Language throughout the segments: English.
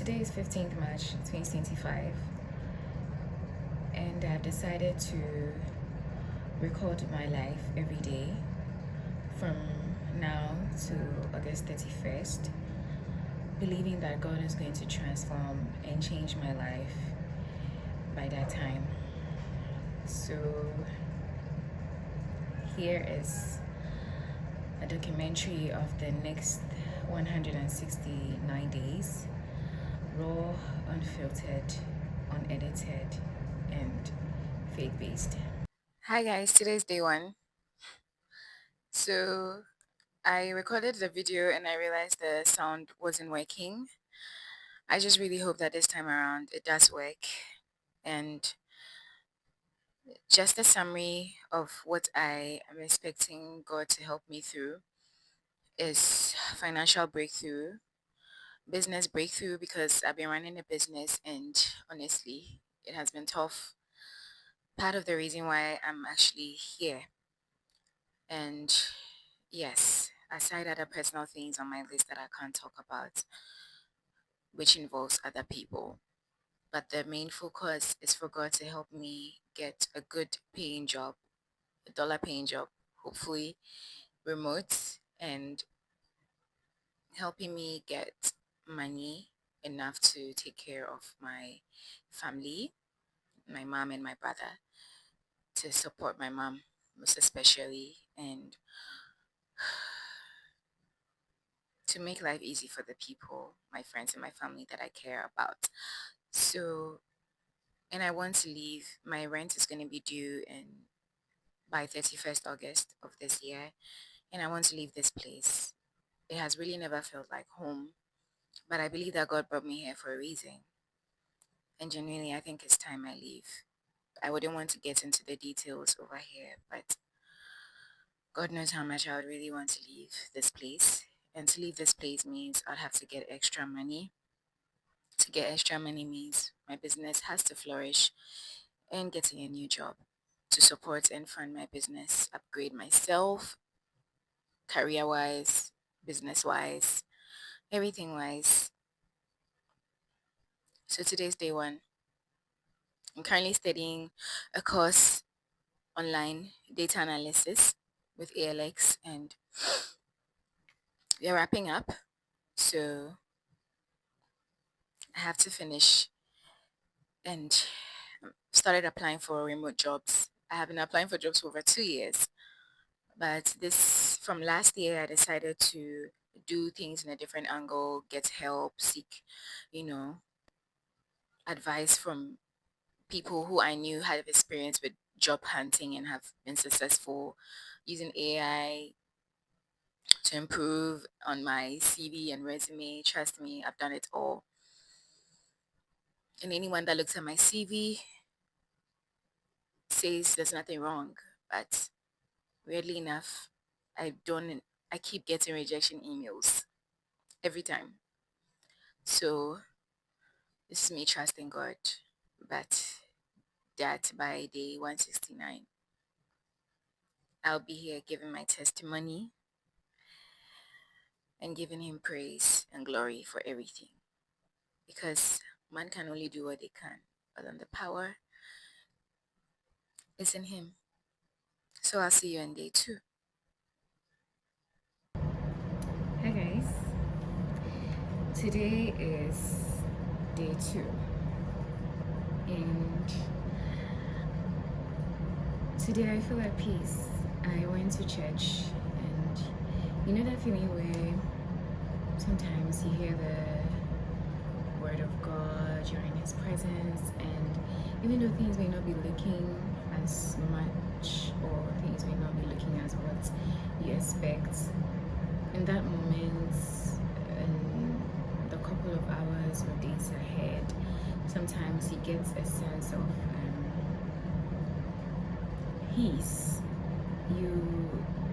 Today is 15th March 2025, and I've decided to record my life every day from now to August 31st, believing that God is going to transform and change my life by that time. So here is a documentary of the next 169 days, raw, unfiltered, unedited, and faith-based. Hi guys, today's day one. So I recorded the video and I realized the sound wasn't working. I just really hope that this time around it does work. And just a summary of what I am expecting God to help me through is financial breakthrough, business breakthrough, because I've been running a business and honestly, it has been tough. Part of the reason why I'm actually here. And yes, aside other personal things on my list that I can't talk about, which involves other people. But the main focus is for God to help me get a good paying job, a dollar paying job, hopefully remote, and helping me get money enough to take care of my family, my mom and my brother, to support my mom most especially, and to make life easy for the people, my friends and my family that I care about. So, and I want to leave. My rent is going to be due in by 31st August of this year, and I want to leave this place. It has really never felt like home, but I believe that God brought me here for a reason. And genuinely, I think it's time I leave. I wouldn't want to get into the details over here, but God knows how much I would really want to leave this place. And to leave this place means I'd have to get extra money. To get extra money means my business has to flourish and getting a new job to support and fund my business, upgrade myself, career wise, business wise, everything wise. So today's day one. I'm currently studying a course online, data analysis with ALX, and we're wrapping up. So I have to finish and started applying for remote jobs. I have been applying for jobs for over 2 years, but this from last year I decided to do things in a different angle, get help, seek, you know, advice from people who I knew had experience with job hunting and have been successful using AI to improve on my CV and resume. Trust me, I've done it all. And anyone that looks at my CV says there's nothing wrong, but weirdly enough, I don't. I keep getting rejection emails every time. So this is me trusting God, but that by day 169, I'll be here giving my testimony and giving Him praise and glory for everything, because man can only do what they can, but then the power is in Him. So I'll see you on day 2. Hi guys, today is day 2, and today I feel at peace. I went to church, and you know that feeling where sometimes you hear the word of God, you're in His presence, and even though things may not be looking as much, or things may not be looking as what you expect, in that moment, in the couple of hours or days ahead, sometimes you get a sense of peace. You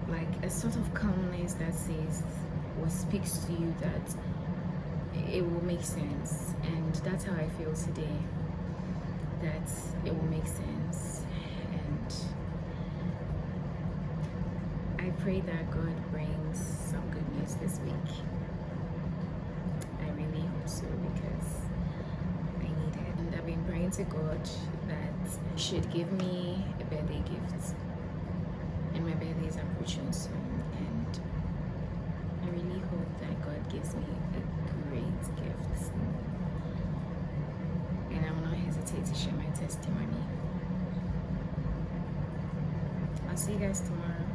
like a sort of calmness that says or speaks to you that it will make sense, and that's how I feel today, that it will make sense. And I pray that God brings some good news this week. I really hope so, because praying to God that He should give me a birthday gift. And my birthday is approaching soon, and I really hope that God gives me a great gift. And I will not hesitate to share my testimony. I'll see you guys tomorrow.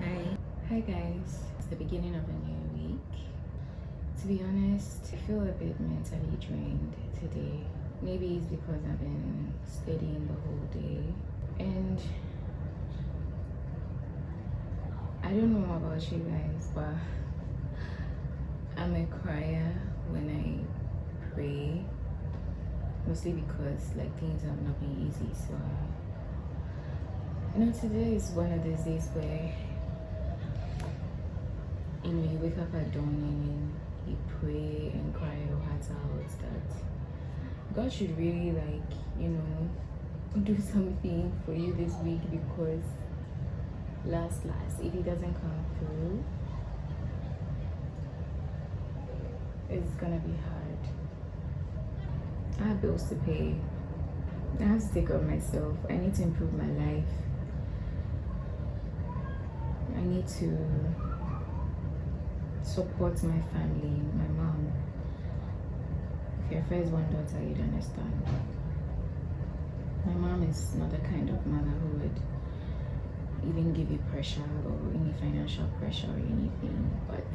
Bye. Hi guys, it's the beginning of a new week. To be honest, I feel a bit mentally drained today. Maybe it's because I've been studying the whole day. And I don't know about you guys, but I'm a crier when I pray. Mostly because things have not been easy. So today is one of those days where you wake up at dawn and you pray and cry your heart out that God should really do something for you this week, because last if He doesn't come through, it's gonna be hard. I have bills to pay. I have to take care of myself. I need to improve my life. I need to support my family, my mom. If you're first one daughter, you'd understand. My mom is not the kind of mother who would even give you pressure or any financial pressure or anything, but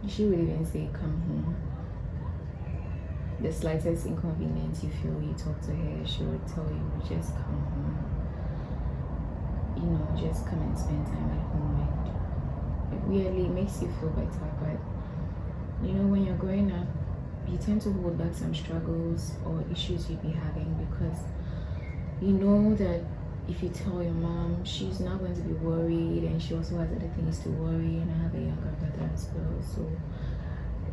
she would even say, come home. The slightest inconvenience you feel, you talk to her, she would tell you, just come home. Just come and spend time at home. And it weirdly makes you feel better, but when you're growing up, you tend to hold back some struggles or issues you'd be having, because you know that if you tell your mom, she's not going to be worried, and she also has other things to worry, and I have a younger brother as well. So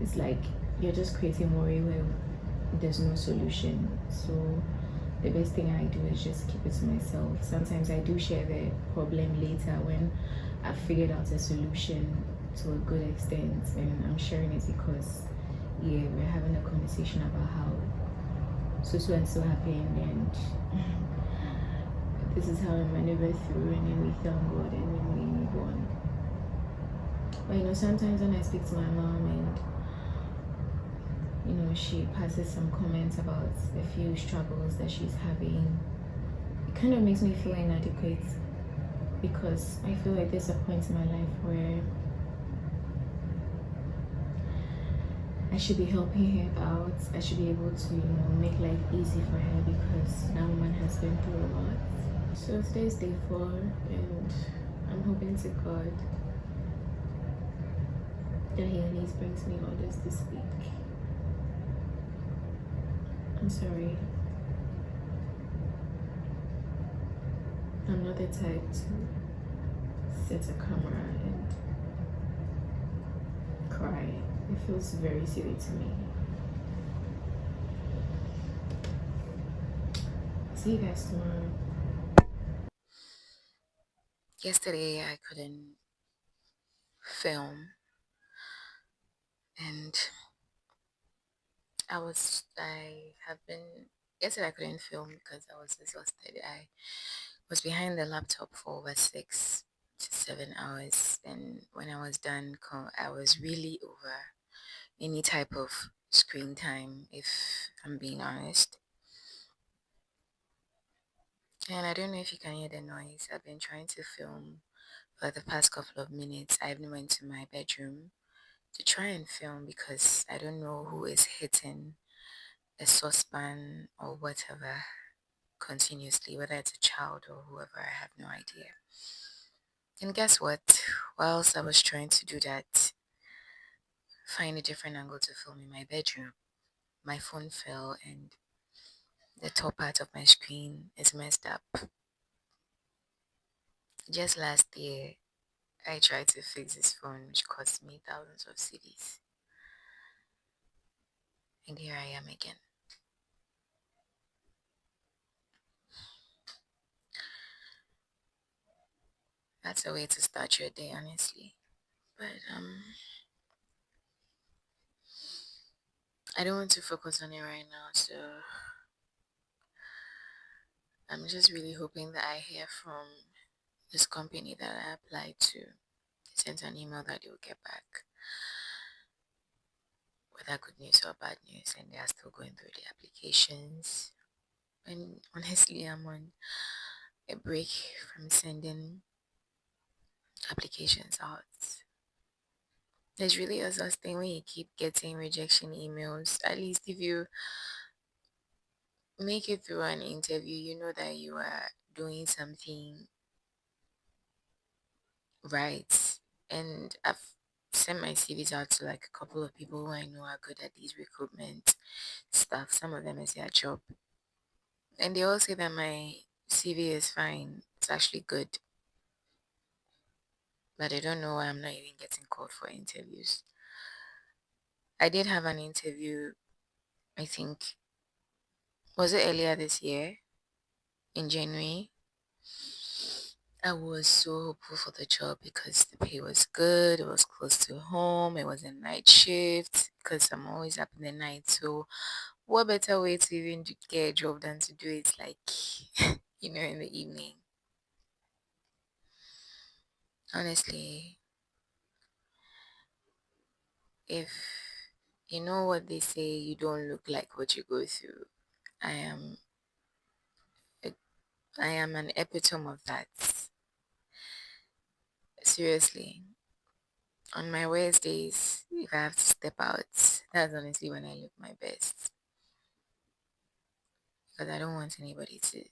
it's like you're just creating worry where there's no solution. So the best thing I do is just keep it to myself. Sometimes I do share the problem later when I've figured out a solution to a good extent, and I'm sharing it because we're having a conversation about how so and so happened, and this is how I maneuver through, and then we thank God, and then we move on. But sometimes when I speak to my mom and she passes some comments about a few struggles that she's having, it kind of makes me feel inadequate, because I feel like there's a point in my life where I should be helping her out. I should be able to make life easy for her, because that woman has been through a lot. So today's day 4, and I'm hoping to God that He at least brings me orders this week. I'm sorry. I'm not the type to set a camera and cry. It feels very silly to me. See you guys tomorrow. Yesterday I couldn't film, and yesterday I couldn't film because I was exhausted. I was behind the laptop for over 6 to 7 hours, and when I was done, I was really over any type of screen time, if I'm being honest. And I don't know if you can hear the noise. I've been trying to film for the past couple of minutes. I even went to my bedroom to try and film, because I don't know who is hitting a saucepan or whatever continuously, whether it's a child or whoever. I have no idea. And guess what? Whilst I was trying to do that, find a different angle to film in my bedroom, my phone fell and the top part of my screen is messed up. Just last year, I tried to fix this phone, which cost me thousands of cedis. And here I am again. That's a way to start your day, honestly. But I don't want to focus on it right now, so I'm just really hoping that I hear from this company that I applied to. They sent an email that they will get back, whether good news or bad news, and they are still going through the applications. And honestly, I'm on a break from sending applications out. It's really exhausting when you keep getting rejection emails. At least if you make it through an interview, you know that you are doing something right. And I've sent my CVs out to like a couple of people who I know are good at these recruitment stuff. Some of them is their job. And they all say that my CV is fine. It's actually good. But I don't know why I'm not even getting called for interviews. I did have an interview, I think, was it earlier this year in January? I was so hopeful for the job because the pay was good, it was close to home, it was a night shift because I'm always up in the night. So, what better way to even get a job than to do it like, in the evening? Honestly, if you know what they say, you don't look like what you go through. I am, a- I am an epitome of that. Seriously, on my worst days, if I have to step out, that's honestly when I look my best. Because I don't want anybody to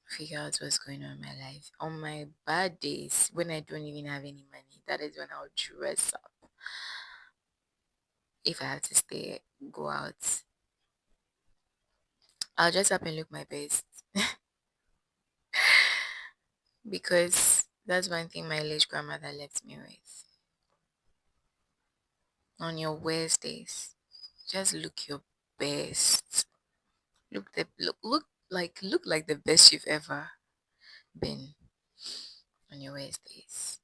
figure out what's going on in my life. On my bad days, when I don't even have any money, that is when I'll dress up. If I have to go out, I'll dress up and look my best. Because that's one thing my late grandmother left me with. On your worst days, just look your best. Look like the best you've ever been on your worst days.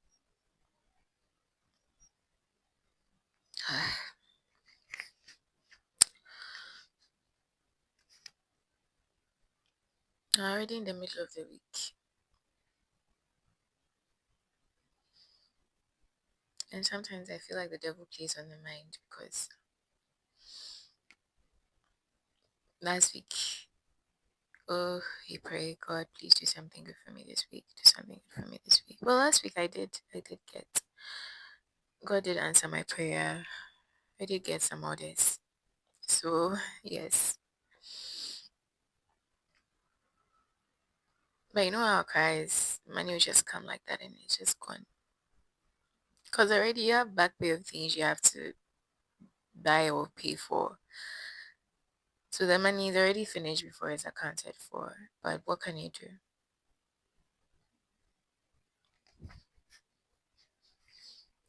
Already in the middle of the week. And sometimes I feel like the devil plays on the mind because last week, oh, he prayed, God, please do something good for me this week. Do something good for me this week. Well, last week I did get. God did answer my prayer. I did get some orders. So, yes. But you know how cries, money will just come like that and it's just gone. Because already you have back pay of things you have to buy or pay for. So the money is already finished before it's accounted for. But what can you do?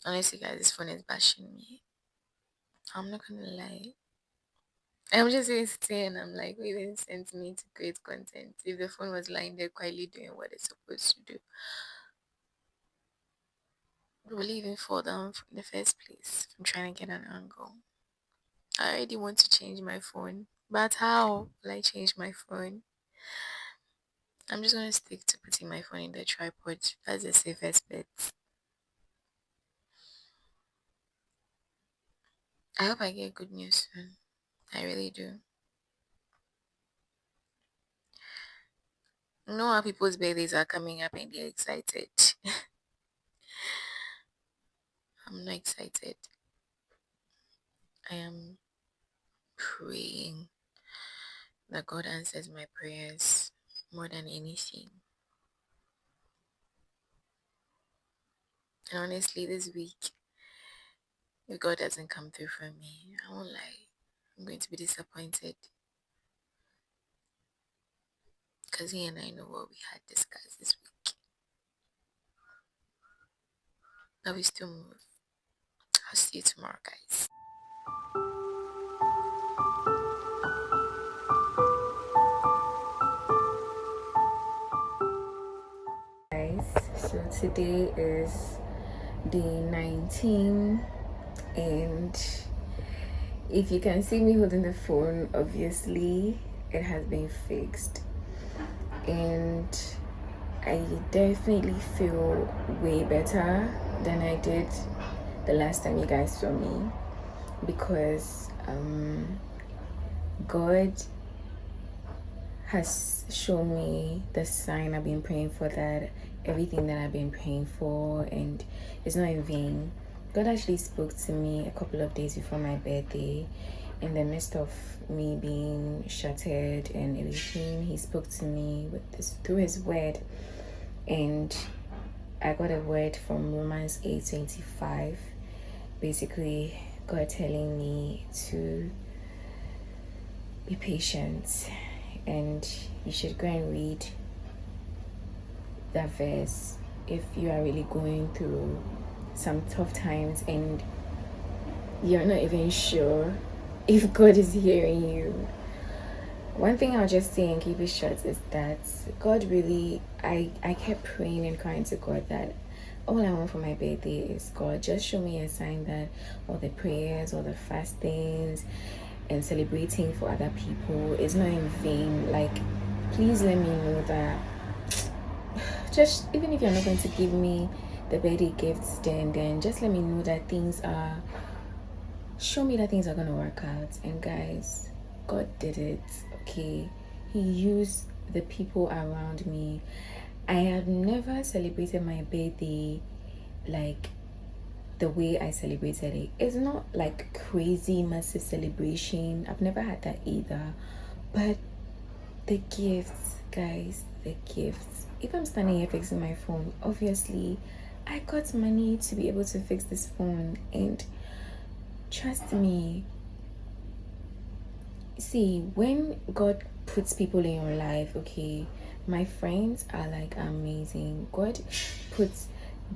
Honestly, guys, this phone is bashing me. I'm not gonna lie. I'm just sitting and I'm like, wait, they sent me to create content. If the phone was lying there quietly doing what it's supposed to do, it will even fall down in the first place. I'm trying to get an angle. I already want to change my phone. But how will I change my phone? I'm just gonna stick to putting my phone in the tripod. That's the safest bet. I hope I get good news soon. I really do. You know how people's birthdays are coming up and they're excited. I'm not excited. I am praying that God answers my prayers more than anything. And honestly, this week, if God doesn't come through for me, I won't lie. I'm going to be disappointed. Because he and I know what we had discussed this week. But we still move. I'll see you tomorrow, guys. So today is day 19, and if you can see me holding the phone, obviously it has been fixed. and I definitely feel way better than I did the last time you guys saw me, because God has shown me the sign I've been praying for, that everything that I've been praying for, and it's not in vain. God actually spoke to me a couple of days before my birthday, in the midst of me being shattered and everything. He spoke to me with this through his word, and I got a word from Romans 8:25. Basically, God telling me to be patient, and you should go and read that verse if you are really going through some tough times and you're not even sure if God is hearing you. One thing I'll just say and keep it short is that God really, I kept praying and crying to God that all I want for my birthday is, God, just show me a sign that all the prayers, all the fastings, and celebrating for other people is not in vain. Like, please let me know that, just even if you're not going to give me the birthday gifts, then just let me know that show me that things are going to work out. And guys, God did it. Okay, he used the people around me. I have never celebrated my birthday like the way I celebrated it. It's not like crazy massive celebration. I've never had that either. But the gifts, guys, the gifts. If I'm standing here fixing my phone, obviously I got money to be able to fix this phone. And trust me, see, when God puts people in your life, okay, my friends are like amazing. God puts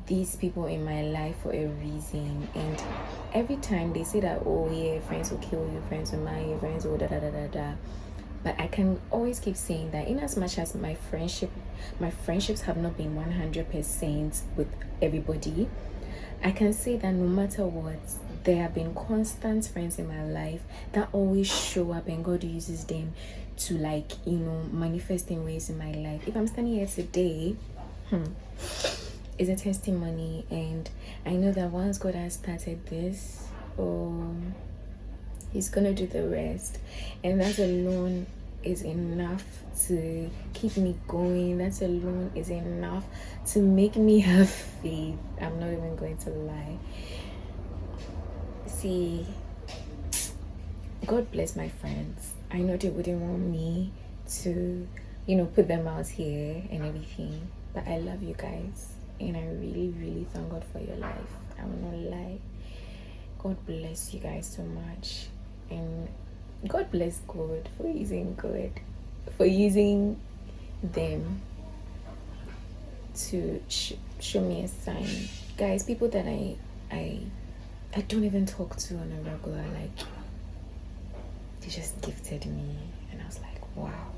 these people in my life for a reason, and every time they say that, oh yeah, friends will kill you, friends will marry you, friends will da da da da da, but I can always keep saying that, in as much as my friendships have not been 100% with everybody, I can say that no matter what, there have been constant friends in my life that always show up, and God uses them to, like, manifest in ways in my life. If I'm standing here today, it's a testimony, and I know that once God has started this, he's gonna do the rest, and that alone is enough to keep me going. That alone is enough to make me have faith. I'm not even going to lie. See, God bless my friends. I know they wouldn't want me to, put them out here and everything, but I love you guys, and I really, really thank God for your life. I will not lie. God bless you guys so much, and God bless God for using them to show me a sign. Guys, people that I don't even talk to on a regular, like, they just gifted me, and I was like, wow.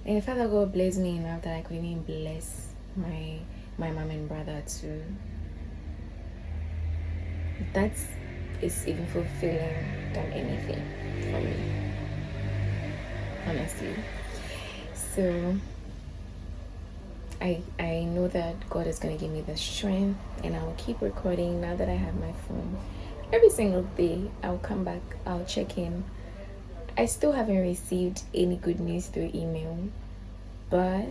And Father God blessed me enough that I could even bless my mom and brother too. That is even fulfilling than anything for me, honestly. So I know that God is going to give me the strength, and I will keep recording now that I have my phone. Every single day I'll come back, I'll check in. I still haven't received any good news through email, but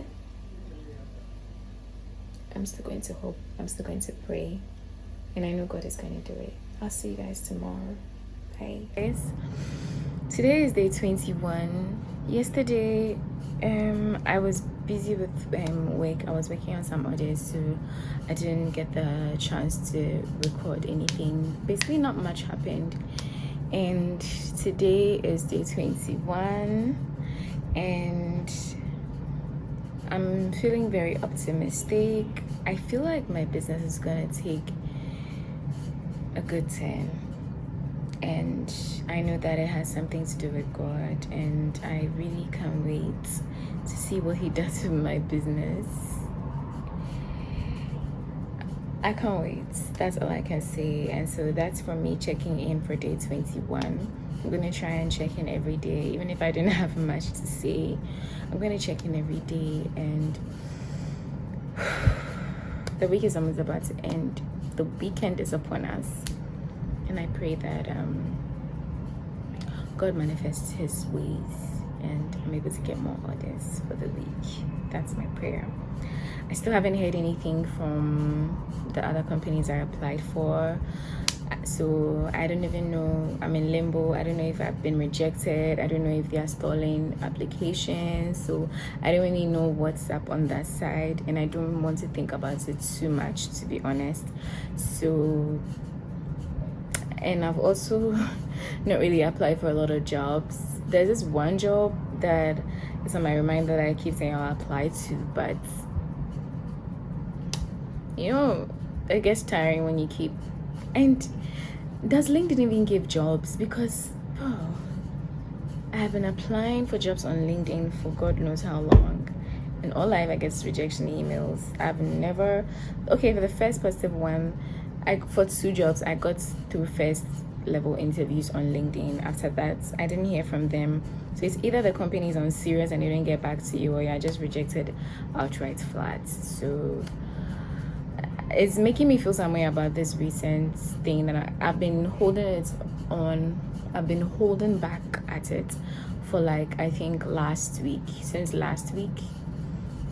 I'm still going to hope, I'm still going to pray, and I know God is going to do it. I'll see you guys tomorrow. Bye. Guys, today is day 21. Yesterday, I was busy with work. I was working on some orders, so I didn't get the chance to record anything. Basically, not much happened. And today is day 21, and I'm feeling very optimistic. I feel like my business is gonna take a good turn, and I know that it has something to do with God, and I really can't wait to see what he does with my business. I can't wait. That's all I can say. And so that's for me checking in for day 21. I'm gonna try and check in every day, even if I didn't have much to say. I'm gonna check in every day, and the week is almost about to end. The weekend is upon us, and I pray that God manifests His ways, and I'm able to get more orders for the week. That's my prayer. I still haven't heard anything from the other companies I applied for, so I don't even know. I'm in limbo. I don't know if I've been rejected. I don't know if they are stalling applications, so I don't really know what's up on that side, and I don't want to think about it too much, to be honest. So, and I've also not really applied for a lot of jobs. There's this one job that is on my reminder that I keep saying I'll apply to, but you know, it gets tiring when you keep. And does LinkedIn even give jobs? Because I have been applying for jobs on LinkedIn for God knows how long, and all I get is rejection emails. I've never, okay, for the first positive one, for 2 jobs I got through first level interviews on LinkedIn. After that, I didn't hear from them. So it's either the company is on serious and they didn't get back to you, or you're just rejected outright flat. So it's making me feel some way about this recent thing that I've been holding it on. I've been holding back at it for like, I think since last week,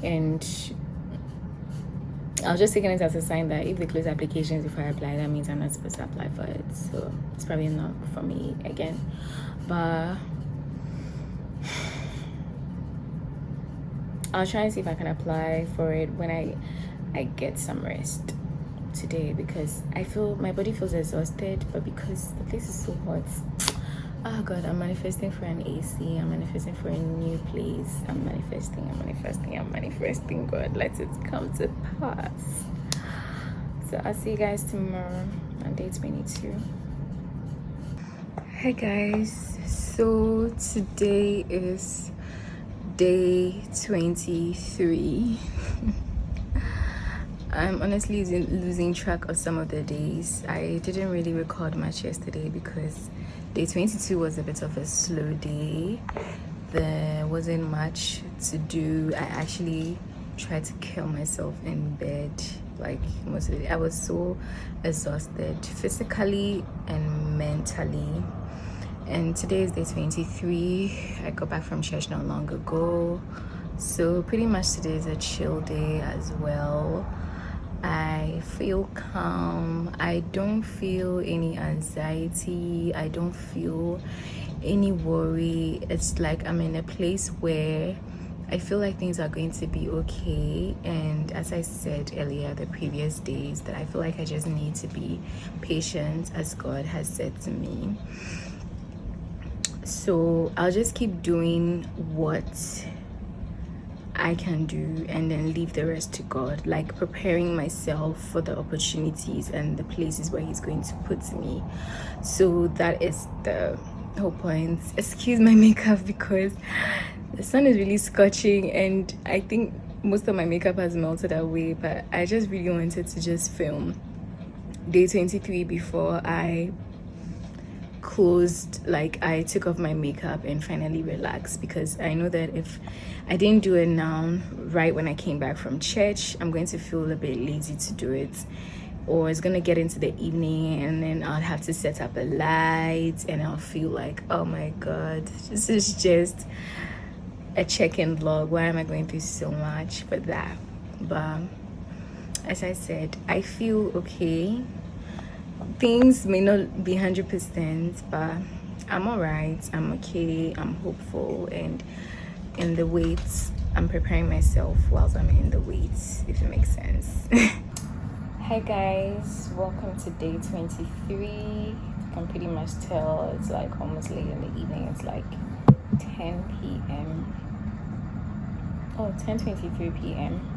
and I was just taking it as a sign that if they close applications before I apply, that means I'm not supposed to apply for it. So it's probably not for me again. But I'll try and see if I can apply for it when I get some rest today, because I feel my body feels exhausted, but because the place is so hot. Oh God, I'm manifesting for an AC. I'm manifesting for a new place. I'm manifesting. God, let it come to pass. So I'll see you guys tomorrow on day 22. Hi guys. So today is day 23. I'm honestly losing track of some of the days. I didn't really record much yesterday because day 22 was a bit of a slow day. There wasn't much to do. I actually tried to kill myself in bed like most of the day. I was so exhausted physically and mentally. And today is day 23. I got back from church not long ago. So pretty much today is a chill day as well. I feel calm. I don't feel any anxiety. I don't feel any worry. It's like I'm in a place where I feel like things are going to be okay. And as I said earlier, the previous days, that I feel like I just need to be patient, as God has said to me. So I'll just keep doing what I can do and then leave the rest to God, like preparing myself for the opportunities and the places where He's going to put me. So that is the whole point. Excuse my makeup because the sun is really scorching and I think most of my makeup has melted away, but I just really wanted to just film day 23 before I closed, like I took off my makeup and finally relaxed, because I know that if I didn't do it now right when I came back from church, I'm going to feel a bit lazy to do it, or it's gonna get into the evening and then I'll have to set up a light and I'll feel like, oh my God, this is just a check-in vlog. Why am I going through so much for that? But as I said, I feel okay. Things may not be 100%, but I'm all right. I'm okay. I'm hopeful, and in the weights, I'm preparing myself whilst I'm in the weights, if it makes sense. Hi guys, welcome to day 23. You can pretty much tell it's like almost late in the evening. It's like 10 p.m. Oh, 10:23 p.m.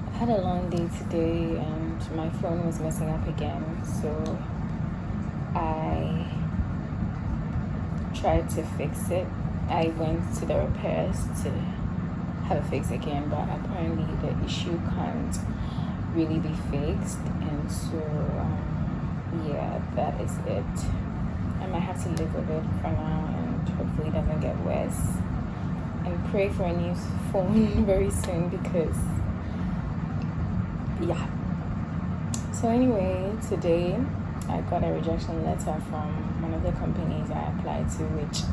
I had a long day today and my phone was messing up again, so I tried to fix it. I went to the repairs to have it fixed again, but apparently the issue can't really be fixed, and so yeah, that is it. I might have to live with it for now and hopefully it doesn't get worse. And pray for a new phone very soon because, yeah. So, anyway, today I got a rejection letter from one of the companies I applied to, which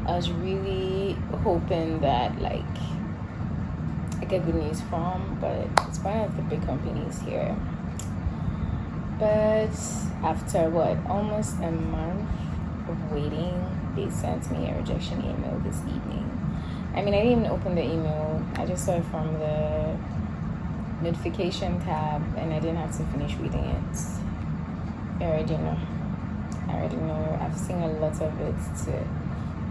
I was really hoping that, like, I get good news from, but it's one of the big companies here. But after almost a month of waiting, they sent me a rejection email this evening. I mean, I didn't even open the email. I just saw it from the notification tab and I didn't have to finish reading it. I already know. I've seen a lot of it to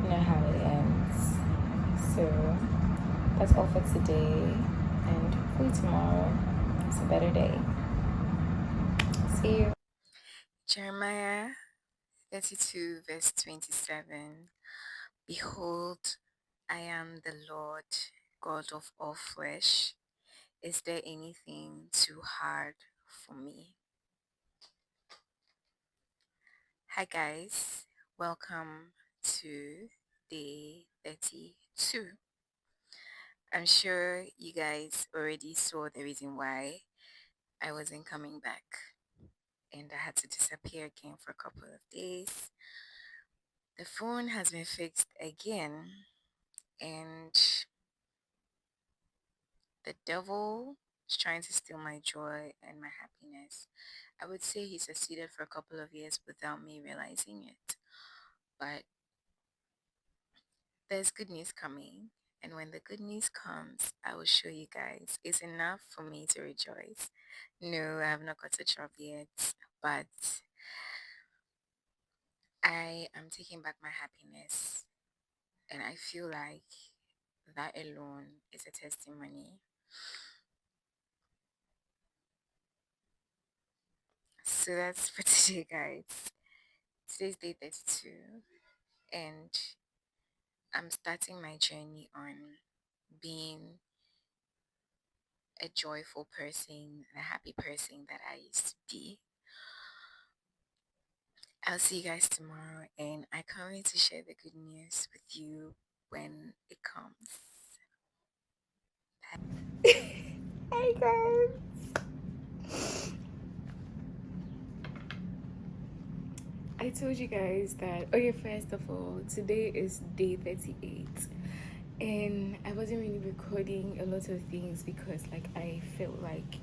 know how it ends. So that's all for today, and hopefully tomorrow is a better day. See you. Jeremiah 32 verse 27. Behold, I am the Lord, God of all flesh. Is there anything too hard for me? Hi guys, welcome to day 32. I'm sure you guys already saw the reason why I wasn't coming back and I had to disappear again for a couple of days. The phone has been fixed again, and the devil is trying to steal my joy and my happiness. I would say he succeeded for a couple of years without me realizing it. But there's good news coming. And when the good news comes, I will show you guys. It's enough for me to rejoice. No, I have not got a job yet, but I am taking back my happiness. And I feel like that alone is a testimony. So that's for today, guys. Today's day 32, and I'm starting my journey on being a joyful person, a happy person that I used to be. I'll see you guys tomorrow, and I can't wait to share the good news with you when it comes. Hey guys! I told you guys that, okay, first of all, today is day 38. And I wasn't really recording a lot of things because, like, I felt like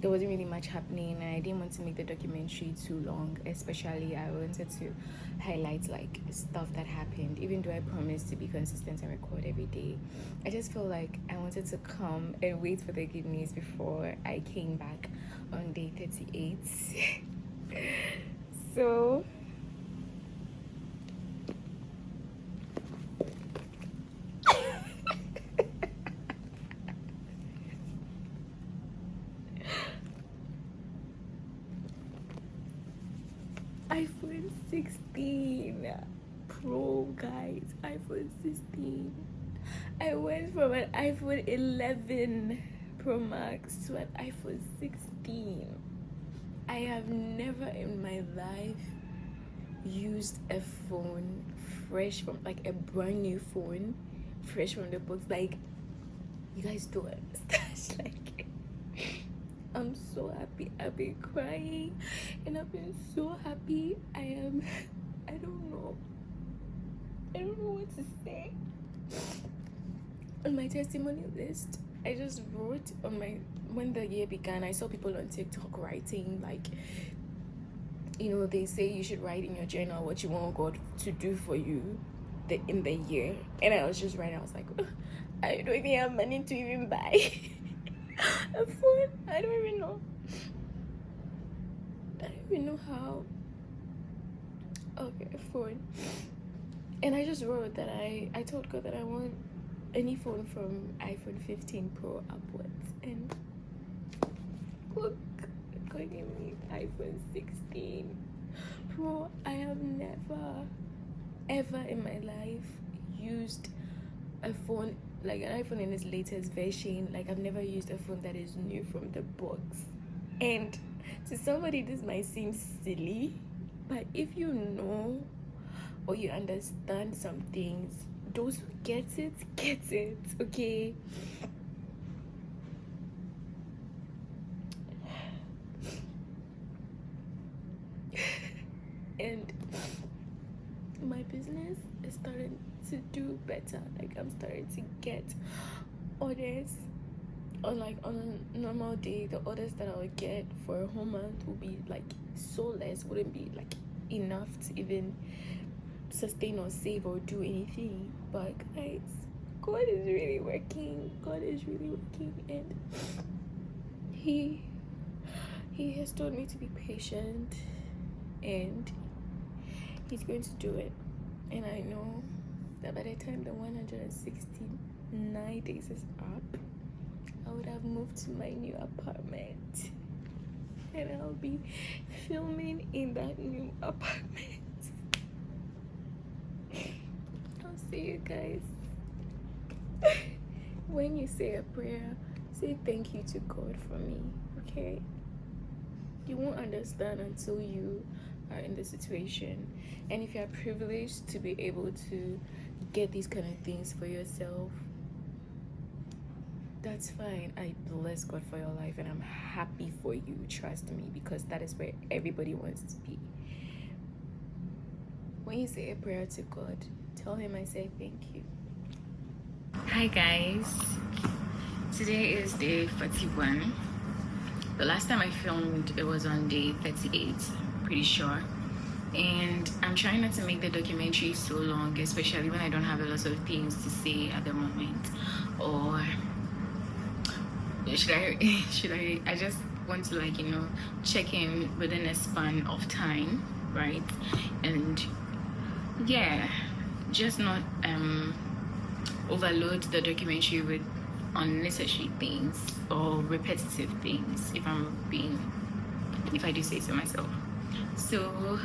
there wasn't really much happening and I didn't want to make the documentary too long. Especially I wanted to highlight like stuff that happened, even though I promised to be consistent and record every day. I just felt like I wanted to come and wait for the good news before I came back on day 38. So iPhone 16 Pro, guys. iPhone 16. I went from an iPhone 11 Pro Max to an iPhone 16. I have never in my life used a phone fresh from, like, a brand new phone fresh from the box. Like, you guys don't understand. Like, I'm so happy. I've been crying and I've been so happy. I don't know what to say. On my testimony list, I just wrote on my, when the year began, I saw people on TikTok writing like, you know, they say you should write in your journal what you want God to do for you in the year. And I was just writing, I was like, I don't even have money to even buy a phone. I don't even know how. Okay, a phone. And I just wrote that I told God that I want any phone from iPhone 15 Pro upwards. And look, God gave me iPhone 16 Pro. I have never, ever in my life used a phone, like an iPhone in its latest version. Like, I've never used a phone that is new from the box. And To somebody, this might seem silly, but if you know or you understand some things, those who get it, okay? And my business is starting to do better. Like, I'm starting to get orders. On a normal day, the orders that I would get for a whole month would be like so less, wouldn't be like enough to even sustain or save or do anything. But guys, God is really working. God is really working, and he has told me to be patient, and he's going to do it. And I know that by the time the 169 days is up, I would have moved to my new apartment, and I'll be filming in that new apartment. I'll see you guys. When you say a prayer, say thank you to God for me, okay? You won't understand until you are in the situation. And if you're privileged to be able to get these kind of things for yourself, that's fine. I bless God for your life, and I'm happy for you. Trust me, because that is where everybody wants to be. When you say a prayer to God, tell him I say thank you. Hi guys, today is day 41. The last time I filmed, it was on day 38, pretty sure. And I'm trying not to make the documentary so long, especially when I don't have a lot of things to say at the moment. Or should I just want to, like, check in within a span of time, right? And yeah, just not overload the documentary with unnecessary things or repetitive things, if I do say so myself. So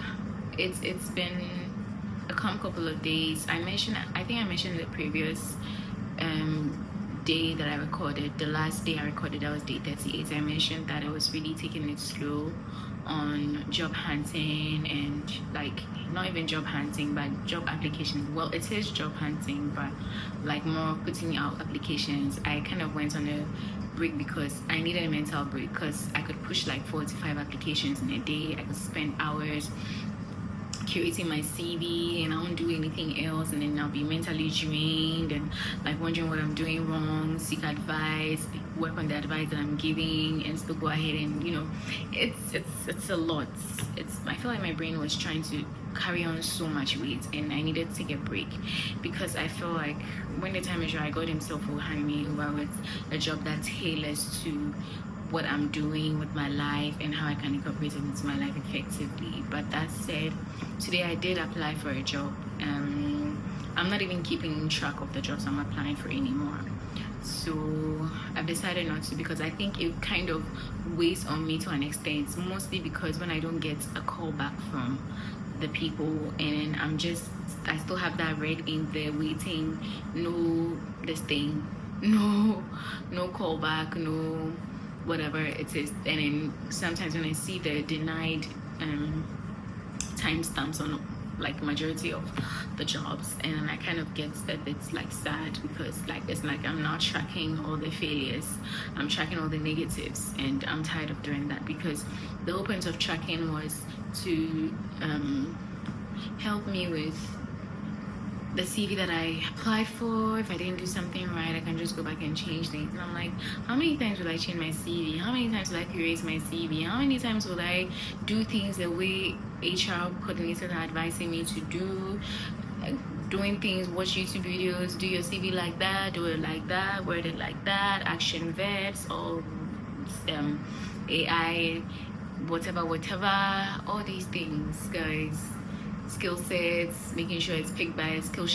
it's been a couple of days. I think I mentioned the previous day that I recorded, the last day I recorded, that was day 38. I mentioned that I was really taking it slow on job hunting, and like not even job hunting but job application. Well, it is job hunting, but like more putting out applications. I kind of went on a break because I needed a mental break, because I could push like 4 to 5 applications in a day. I could spend hours curating my CV and I won't do anything else, and then I'll be mentally drained and like wondering what I'm doing wrong, seek advice, work on the advice that I'm giving, and still go ahead and it's a lot. I feel like my brain was trying to carry on so much weight, and I needed to take a break, because I feel like when the time is right, God himself will hand me over with a job that tailors to what I'm doing with my life and how I can incorporate it into my life effectively. But that said, today I did apply for a job. I'm not even keeping track of the jobs I'm applying for anymore. So I've decided not to, because I think it kind of weighs on me to an extent, mostly because when I don't get a call back from the people, and I still have that red ink there waiting, no call back, no whatever it is. And then sometimes when I see the denied timestamps on like majority of the jobs, and I kind of get that it's like sad, because like it's like I'm not tracking all the failures, I'm tracking all the negatives, and I'm tired of doing that, because the whole point of tracking was to help me with the CV that I applied for. If I didn't do something right, I can just go back and change things. And I'm like, how many times will I change my CV? How many times will I curate my CV? How many times will I do things the way HR coordinators are advising me to do? Like, doing things, watch YouTube videos, do your CV like that, do it like that, word it like that, action verbs, or AI, whatever, all these things, guys. Skill sets, making sure it's picked by the skill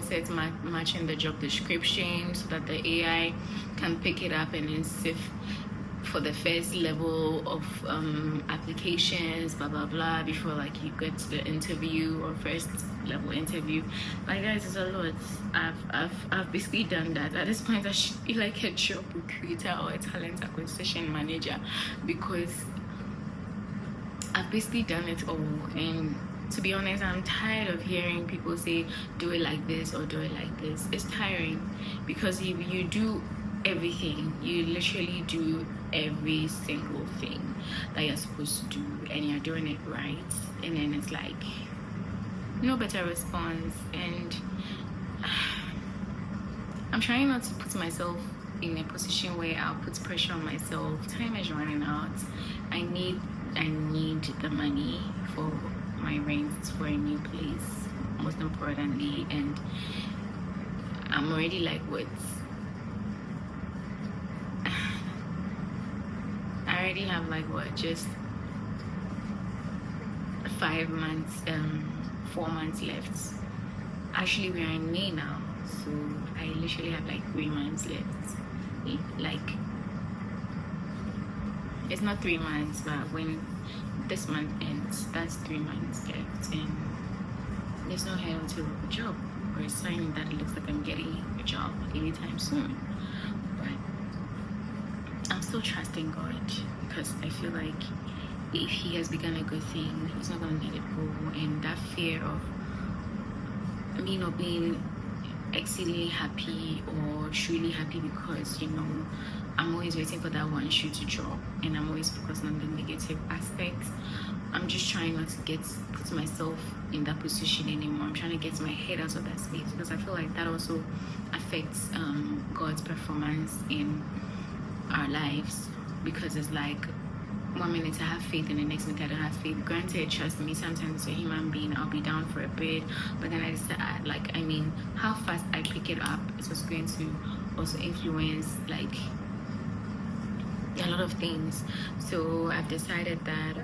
sets matching the job description, so that the AI can pick it up and then sift for the first level of applications, blah blah blah, before like you get to the interview or first level interview. Like guys, it's a lot. I've basically done that. At this point I should be like a job recruiter or a talent acquisition manager, because I've basically done it all. And to be honest, I'm tired of hearing people say do it like this or do it like this. It's tiring, because if you do everything, you literally do every single thing that you're supposed to do, and you're doing it right, and then it's like no better response. And I'm trying not to put myself in a position where I'll put pressure on myself. Time is running out. I need the money for my rent, for a new place, most importantly. And I'm already like what, I already have like what, just 5 months 4 months left. Actually we are in May now, so I literally have like 3 months left. Like, it's not 3 months, but when this month ends, that's 3 months left, and there's no head until a job or a sign that it looks like I'm getting a job anytime soon. But I'm still trusting God, because I feel like if He has begun a good thing, He's not gonna let it go. And that fear of me not being exceedingly happy or truly happy, because I'm always waiting for that one shoe to drop, and I'm always focused on the negative aspects. I'm just trying not to put myself in that position anymore. I'm trying to get my head out of that space, because I feel like that also affects God's performance in our lives. Because it's like, 1 minute I have faith and the next minute I don't have faith. Granted, trust me, sometimes as a human being I'll be down for a bit, but then I decide, how fast I pick it up is what's going to also influence like a lot of things. So I've decided that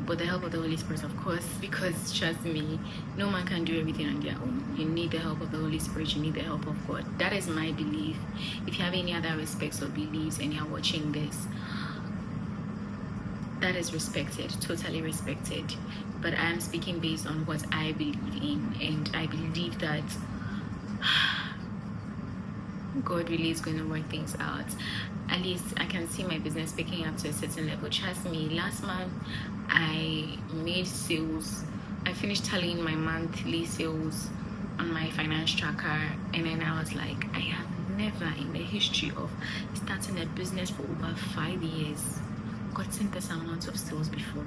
with the help of the Holy Spirit, of course, because trust me, no man can do everything on their own. You need the help of the Holy Spirit, you need the help of God. That is my belief. If you have any other respects or beliefs and you're watching this, that is respected, totally respected. But I am speaking based on what I believe in, and I believe that God really is going to work things out. At least I can see my business picking up to a certain level. Trust me, last month I made sales. I finished tallying my monthly sales on my finance tracker, and then I was like, I have never in the history of starting a business for over 5 years gotten this amount of sales before.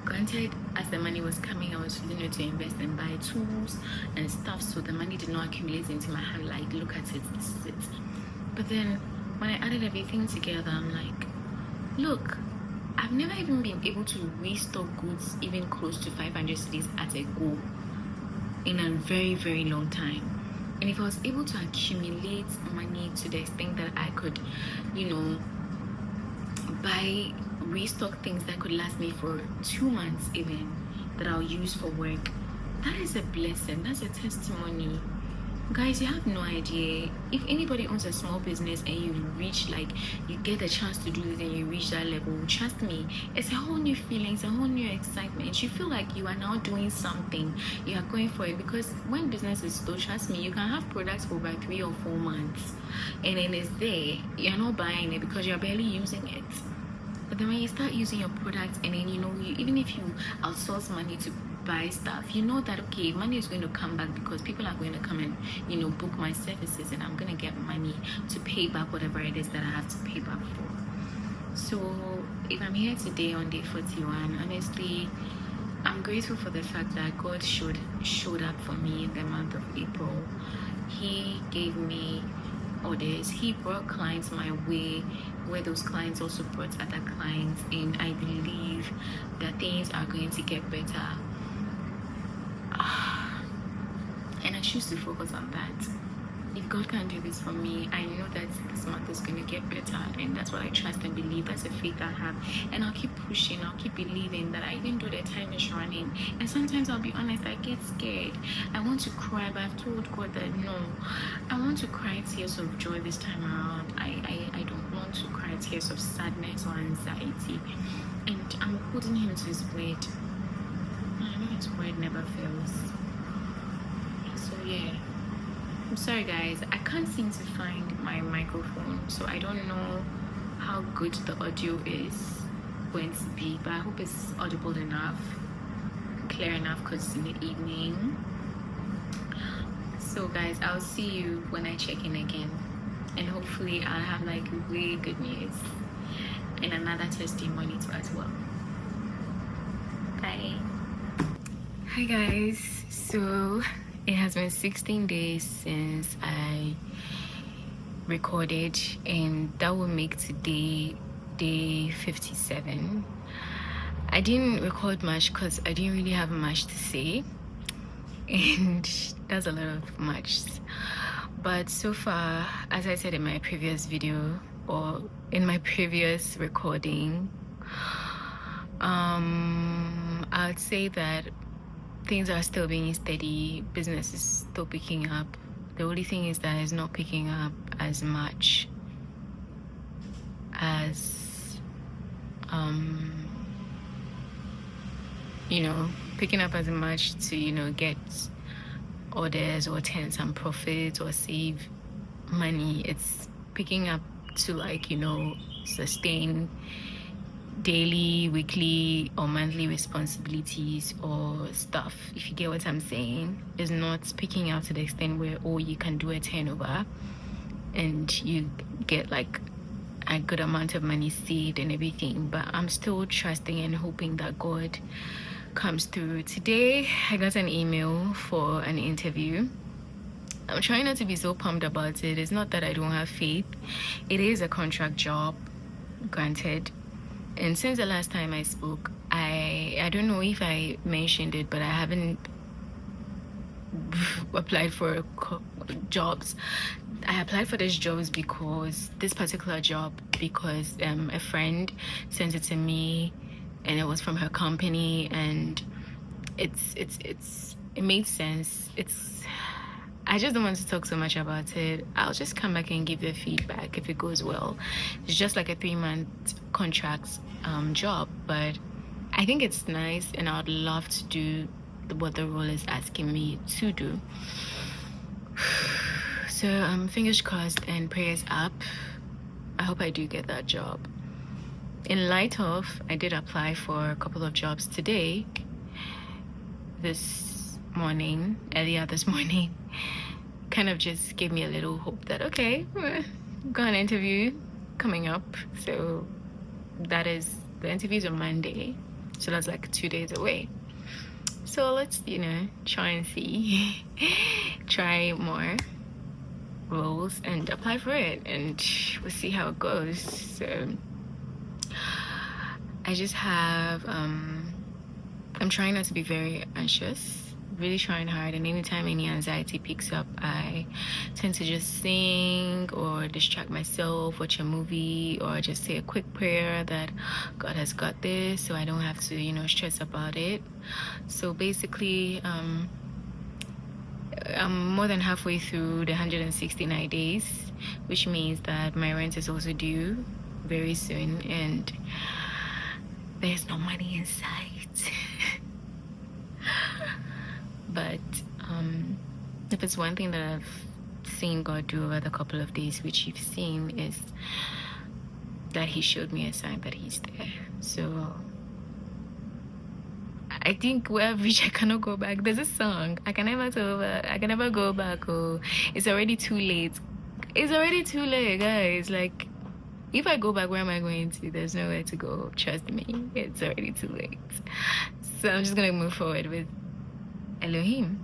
Granted, as the money was coming, I was using it to invest and buy tools and stuff, so the money did not accumulate into my hand like, look at it, this is it. But then when I added everything together, I'm like, look, I've never even been able to restock goods even close to 500 cities at a go in a very, very long time. And if I was able to accumulate money to the extent that I could, buy restock things that could last me for 2 months even, that I'll use for work, that is a blessing. That's a testimony. Guys, you have no idea. If anybody owns a small business and you reach, you get a chance to do this and you reach that level, trust me, it's a whole new feeling, it's a whole new excitement. You feel like you are now doing something, you are going for it. Because when business is slow, trust me, you can have products for about 3 or 4 months, and then it's there, you're not buying it because you're barely using it. But then when you start using your products, and then even if you outsource money to buy stuff, you know that okay, money is going to come back, because people are going to come and book my services, and I'm going to get money to pay back whatever it is that I have to pay back for. So if I'm here today on day 41, honestly, I'm grateful for the fact that God showed up for me in the month of April. He gave me orders, he brought clients my way, where those clients also brought other clients, and I believe that things are going to get better. And I choose to focus on that. If God can do this for me, I know that this month is going to get better, and that's what I trust and believe. That's a faith I have, and I'll keep pushing, I'll keep believing that even though the time is running, speaking. And sometimes I'll be honest, I get scared. I want to cry, but I've told God that no, I want to cry tears of joy this time around. I don't want to cry tears of sadness or anxiety. And I'm holding him to his word. I know his word never fails. So yeah. I'm sorry guys, I can't seem to find my microphone, so I don't know how good the audio is going to be, but I hope it's audible enough, clear enough, because it's in the evening. So guys, I'll see you when I check in again, and hopefully I'll have like really good news and another testimony too as well. Bye. Hi guys, so it has been 16 days since I recorded, and that will make today day 57. I didn't record much because I didn't really have much to say, and that's a lot of much. But so far, as I said in my previous video or in my previous recording, I'd say that things are still being steady, business is still picking up. The only thing is that it's not picking up as much as picking up as much to get orders or turn some profits or save money. It's picking up to sustain daily, weekly or monthly responsibilities or stuff, if you get what I'm saying. Is not picking up to the extent where you can do a turnover and you get like a good amount of money saved and everything. But I'm still trusting and hoping that God comes through. Today I got an email for an interview. I'm trying not to be so pumped about it. It's not that I don't have faith. It is a contract job, granted. And since the last time I spoke, I don't know if I mentioned it, but I haven't applied for jobs. I applied for this particular job because a friend sent it to me, and it was from her company, and it made sense. I just don't want to talk so much about it. I'll just come back and give the feedback if it goes well. It's just like a 3-month contract job, but I think it's nice, and I'd love to do what the role is asking me to do. So fingers crossed and prayers up. I hope I do get that job. In light of, I did apply for a couple of jobs today, earlier this morning, kind of just gave me a little hope that, okay, got an interview coming up. So the interview's on Monday. So that's like 2 days away. So let's, try and see, try more roles and apply for it, and we'll see how it goes. So I just have, I'm trying not to be very anxious, really trying hard, and anytime any anxiety picks up, I tend to just sing or distract myself, watch a movie, or just say a quick prayer that God has got this, so I don't have to, stress about it. So basically, I'm more than halfway through the 169 days, which means that my rent is also due very soon, and there's no money in sight. But if it's one thing that I've seen God do over the couple of days, which you've seen, is that he showed me a sign that he's there. So I think where I've reached, I cannot go back. There's a song, I can never go back. Oh, it's already too late. It's already too late, guys. Like, if I go back, where am I going to? There's nowhere to go. Trust me, it's already too late. So I'm just gonna move forward with Elohim.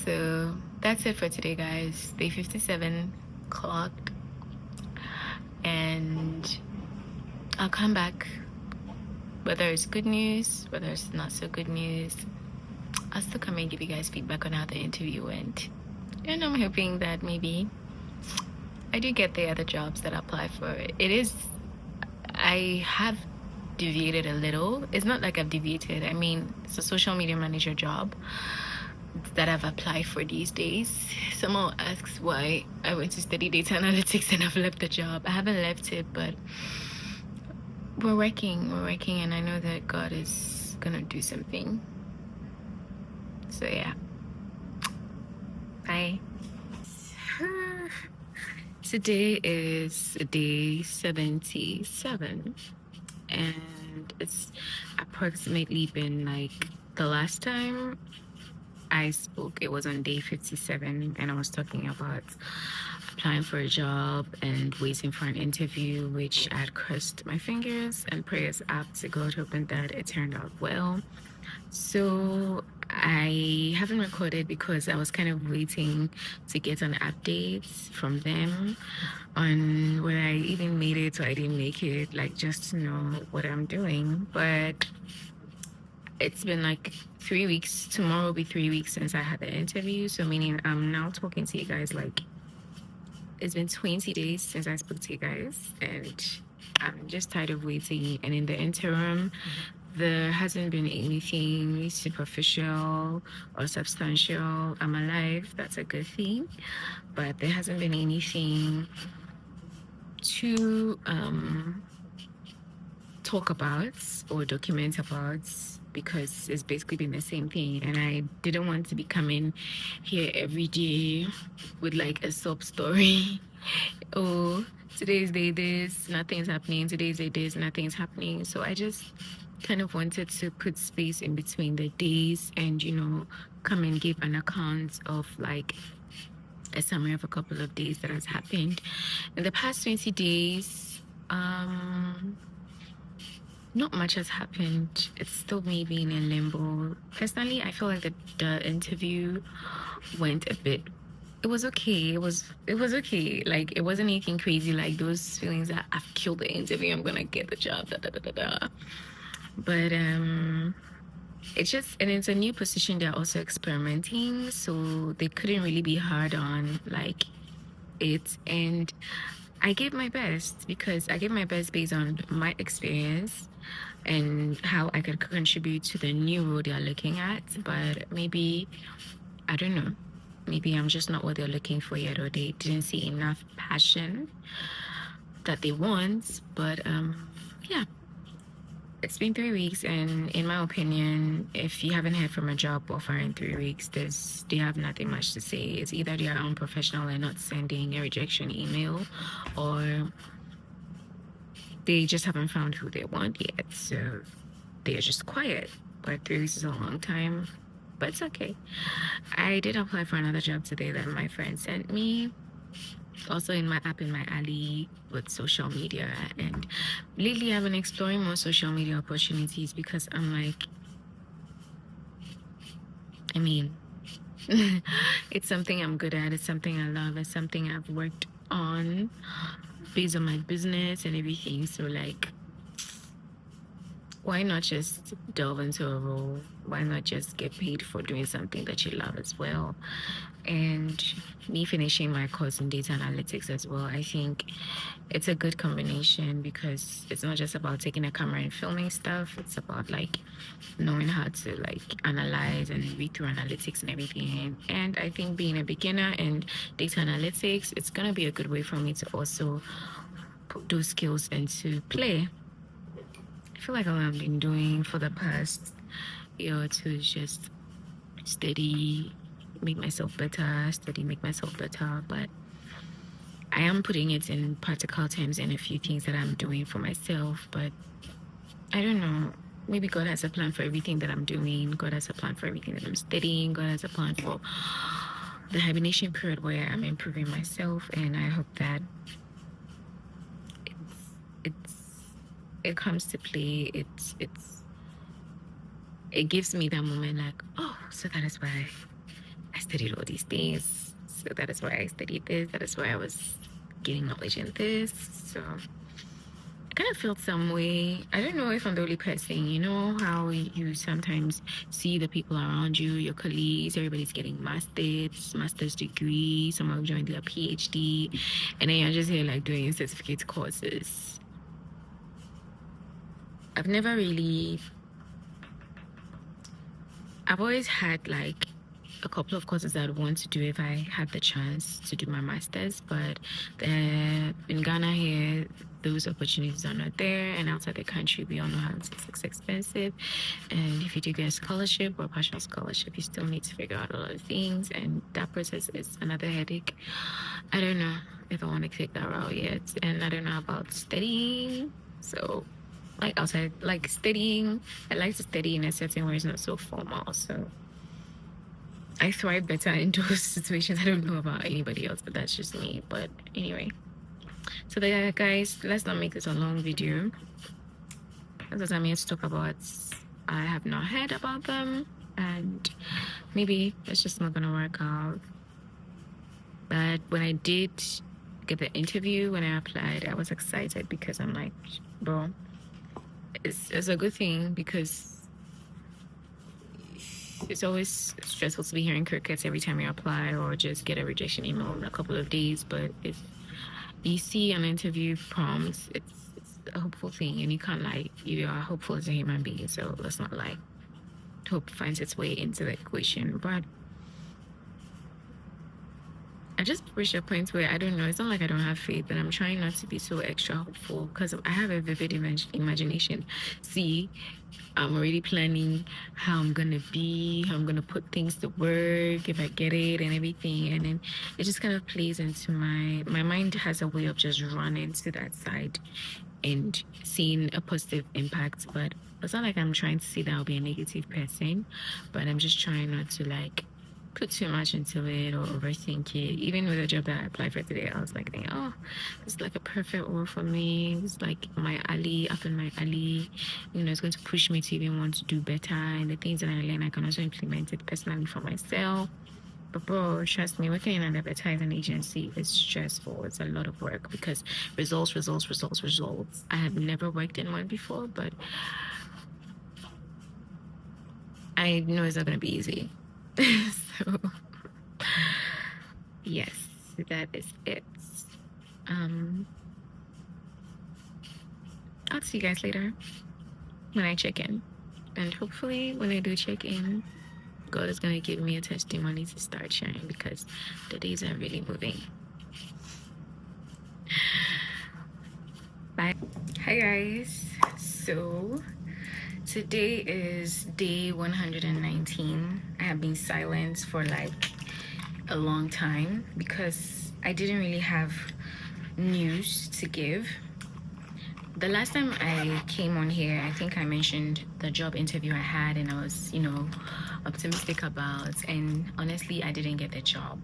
So that's it for today, guys. Day 57 clocked, and I'll come back. Whether it's good news, whether it's not so good news, I'll still come and give you guys feedback on how the interview went. And I'm hoping that maybe I do get the other jobs that I apply for. I have deviated a little. It's not like I've deviated. I mean, it's a social media manager job that I've applied for these days. Someone asks why I went to study data analytics and I've left the job. I haven't left it, but we're working, and I know that God is gonna do something. So yeah. Bye. Today is day 77, and it's approximately been like the last time I spoke, it was on day 57, and I was talking about applying for a job and waiting for an interview, which I had crossed my fingers and prayers up to God, hoping that it turned out well. So I haven't recorded because I was kind of waiting to get an update from them on whether I even made it or I didn't make it, like just to know what I'm doing. But it's been like 3 weeks. Tomorrow will be 3 weeks since I had the interview. So meaning I'm now talking to you guys like it's been 20 days since I spoke to you guys, and I'm just tired of waiting. And in the interim, there hasn't been anything superficial or substantial. I'm alive. That's a good thing. But there hasn't been anything to talk about or document about, because it's basically been the same thing. And I didn't want to be coming here every day with like a sob story. Oh, today's day this, nothing's happening. Today's day this, nothing's happening. So I just kind of wanted to put space in between the days and, come and give an account of like a summary of a couple of days that has happened. In the past 20 days, not much has happened. It's still me being in limbo. Personally, I feel like the interview went a bit. It was okay. It was okay. Like it wasn't anything crazy. Like those feelings that I've killed the interview, I'm gonna get the job. Da, da, da, da, da. But it's a new position. They're also experimenting, so they couldn't really be hard on like it. And I gave my best because I gave my best based on my experience and how I could contribute to the new role they're looking at. But maybe, I don't know, maybe I'm just not what they're looking for yet, or they didn't see enough passion that they want. But yeah, it's been 3 weeks, and in my opinion, if you haven't heard from a job offer in 3 weeks, they have nothing much to say. It's either they are unprofessional and not sending a rejection email, or they just haven't found who they want yet. So they're just quiet. But 3 weeks is a long time, but it's okay. I did apply for another job today that my friend sent me, also in my app in my alley with social media. And lately I've been exploring more social media opportunities because I'm like, I mean, it's something I'm good at. It's something I love. It's something I've worked on based on my business and everything. So like, why not just delve into a role? Why not just get paid for doing something that you love as well? And me finishing my course in data analytics as well, I think it's a good combination because it's not just about taking a camera and filming stuff. It's about like knowing how to like analyze and read through analytics and everything. And I think being a beginner in data analytics, it's going to be a good way for me to also put those skills into play. I feel like all I've been doing for the past year or two is just steady, make myself better, but I am putting it in practical terms in a few things that I'm doing for myself. But I don't know, maybe God has a plan for everything that I'm doing. God has a plan for everything that I'm studying. God has a plan for the hibernation period where I'm improving myself, and I hope that it comes to play. It gives me that moment like, oh, so that is why I studied all these things. So that is why I studied this. That is why I was getting knowledge in this. So I kind of felt some way. I don't know if I'm the only person. You know how you sometimes see the people around you, your colleagues, everybody's getting master's degree, some have joined their PhD, and then you're just here like doing certificate courses. I've always had like a couple of courses I'd want to do if I had the chance to do my master's, but in Ghana here, those opportunities are not there, and outside the country, we all know how it's expensive. And if you do get a scholarship or partial scholarship, you still need to figure out a lot of things, and that process is another headache. I don't know if I want to take that route yet, and I don't know about studying. So, like outside, like studying, I like to study in a setting where it's not so formal. So I thrive better in those situations. I don't know about anybody else, but that's just me. But anyway, so there, guys, let's not make this a long video. That's what I'm here to talk about. I have not heard about them, and maybe it's just not gonna work out. But when I did get the interview, when I applied, I was excited because I'm like, bro, it's a good thing because it's always stressful to be hearing crickets every time you apply or just get a rejection email in a couple of days. But if you see an interview prompt, it's a hopeful thing, and you can't lie. You are hopeful as a human being, so let's not lie. Hope finds its way into the equation. But I just reached a point where I don't know. It's not like I don't have faith, but I'm trying not to be so extra hopeful because I have a vivid imagination. See, I'm already planning how I'm gonna be, how I'm gonna put things to work if I get it and everything, and then it just kind of plays into my mind has a way of just running to that side and seeing a positive impact. But it's not like I'm trying to say that I'll be a negative person, but I'm just trying not to like put too much into it or overthink it. Even with the job that I applied for today, I was like thinking, oh, this is like a perfect role for me. It's like my alley, up in my alley. You know, it's going to push me to even want to do better. And the things that I learn, I can also implement it personally for myself. But bro, trust me, working in an advertising agency is stressful. It's a lot of work because results. I have never worked in one before, but I know it's not going to be easy. So yes, that is it. I'll see you guys later when I check in, and hopefully when I do check in, God is gonna give me a testimony to start sharing because the days are really moving. Bye. Hi guys. So today is day 119. I have been silent for like a long time because I didn't really have news to give. The last time I came on here, I think I mentioned the job interview I had and I was, optimistic about, and honestly, I didn't get the job.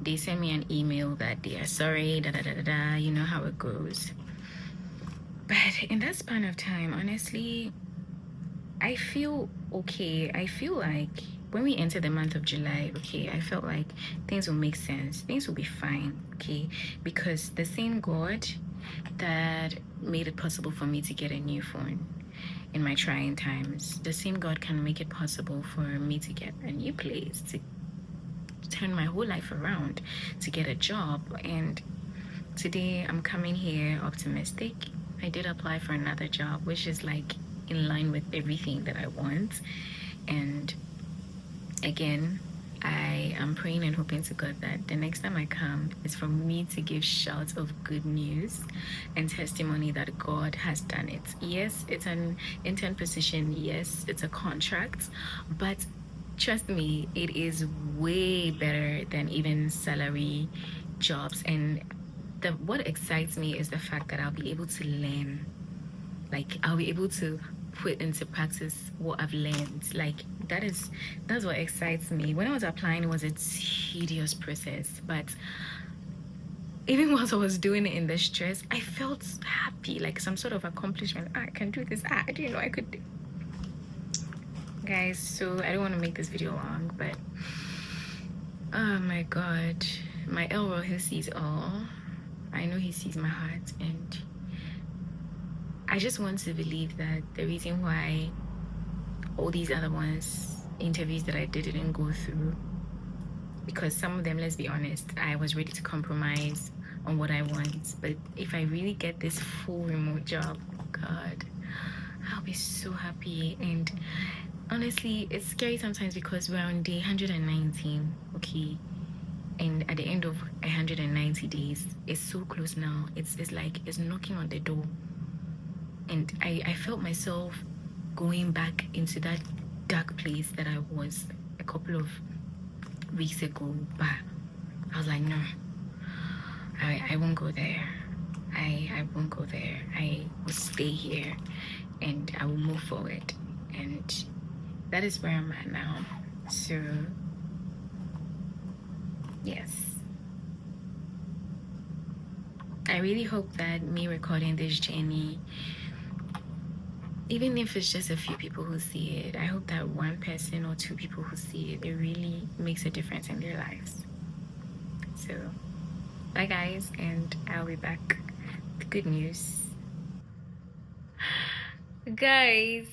They sent me an email that they are sorry, you know how it goes. But in that span of time, honestly, I feel okay. I feel like when we enter the month of July, okay, I felt like things will make sense. Things will be fine, okay? Because the same God that made it possible for me to get a new phone in my trying times, the same God can make it possible for me to get a new place, to turn my whole life around, to get a job. And today I'm coming here optimistic. I did apply for another job, which is like in line with everything that I want. And again, I am praying and hoping to God that the next time I come is for me to give shouts of good news and testimony that God has done it. Yes, it's an intern position. Yes, it's a contract, but trust me, it is way better than even salary jobs. And what excites me is the fact that I'll be able to learn. Like, I'll be able to put into practice what I've learned. Like, that's what excites me. When I was applying, it was a tedious process, but even whilst I was doing it in the stress, I felt happy, like some sort of accomplishment. I can do this. I didn't know I could do. Guys, so I don't want to make this video long, but oh my God, my Elroy, who sees all, I know he sees my heart, and I just want to believe that the reason why all these other interviews that I didn't go through, because some of them, let's be honest, I was ready to compromise on what I want. But if I really get this full remote job, God, I'll be so happy. And honestly, it's scary sometimes because we're on day 119, okay? And at the end of 190 days, it's so close now. It's like it's knocking on the door. And I felt myself going back into that dark place that I was a couple of weeks ago. But I was like, no, I won't go there. I won't go there. I will stay here and I will move forward. And that is where I'm at now. So, yes. I really hope that me recording this journey, even if it's just a few people who see it, I hope that one person or two people who see it, it really makes a difference in their lives. So, bye guys, and I'll be back with good news. Guys,